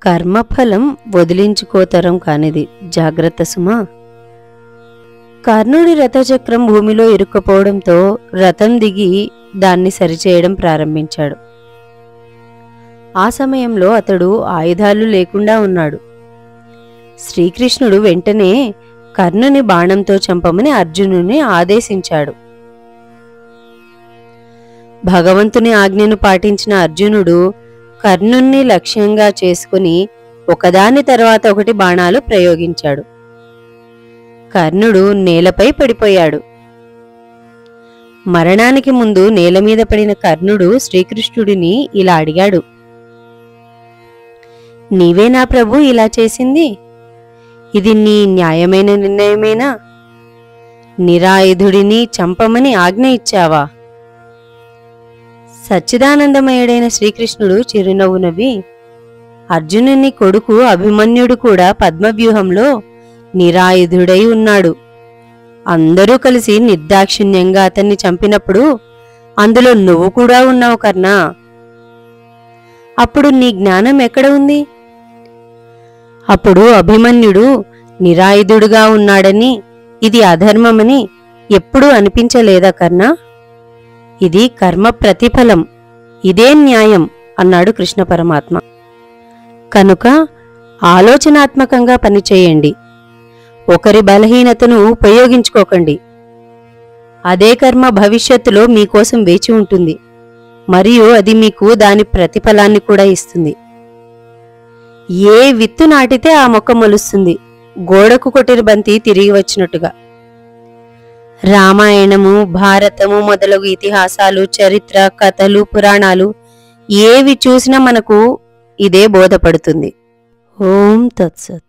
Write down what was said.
కర్మఫలం వదిలించుకోతరం కానిది, జాగ్రత్త సుమా. కర్ణుడి రథచక్రం భూమిలో ఇరుక్కుపోవడంతో రథం దిగి దాన్ని సరిచేయడం ప్రారంభించాడు. ఆ సమయంలో అతడు ఆయుధాలు లేకుండా ఉన్నాడు. శ్రీకృష్ణుడు వెంటనే కర్ణుని బాణంతో చంపమని అర్జునుని ఆదేశించాడు. భగవంతుని ఆజ్ఞను పాటించిన అర్జునుడు కర్ణుణ్ణి లక్ష్యంగా చేసుకుని ఒకదాని తర్వాత ఒకటి బాణాలు ప్రయోగించాడు. కర్ణుడు నేలపై పడిపోయాడు. మరణానికి ముందు నేలమీద పడిన కర్ణుడు శ్రీకృష్ణుడిని ఇలా అడిగాడు, నీవే నా ప్రభు ఇలా చేసింది? ఇది నీ న్యాయమైన నిర్ణయమేనా? నిరాయుధుడిని చంపమని ఆజ్ఞ ఇచ్చావా? సచ్చిదానందమయుడైన శ్రీకృష్ణుడు చిరునవ్వు నవ్వి, అర్జునుని కొడుకు అభిమన్యుడు కూడా పద్మవ్యూహంలో నిరాయుధుడై ఉన్నాడు. అందరూ కలిసి నిర్దాక్షిణ్యంగా అతన్ని చంపినప్పుడు అందులో నువ్వు కూడా ఉన్నావు కర్ణా. అప్పుడు నీ జ్ఞానం ఎక్కడ ఉంది? అప్పుడు అభిమన్యుడు నిరాయుధుడుగా ఉన్నాడని, ఇది అధర్మమని ఎప్పుడూ అనిపించలేదా కర్ణా? ఇది కర్మ ప్రతిఫలం, ఇదే న్యాయం అన్నాడు కృష్ణ పరమాత్మ. కనుక ఆలోచనాత్మకంగా పనిచేయండి, ఒకరి బలహీనతను ఉపయోగించుకోకండి. అదే కర్మ భవిష్యత్తులో మీకోసం వేచి ఉంటుంది, మరియు అది మీకు దాని ప్రతిఫలాన్ని కూడా ఇస్తుంది. ఏ విత్తు నాటితే ఆ మొక్క మొలుస్తుంది, గోడకు కొట్టిన బంతి తిరిగి వచ్చినట్టుగా. రామాయణము, భారతము మొదలగు ఇతిహాసాలు, చరిత్ర, కథలు, పురాణాలు ఏవి చూసినా మనకు ఇదే బోధపడుతుంది. ఓం తత్సత్.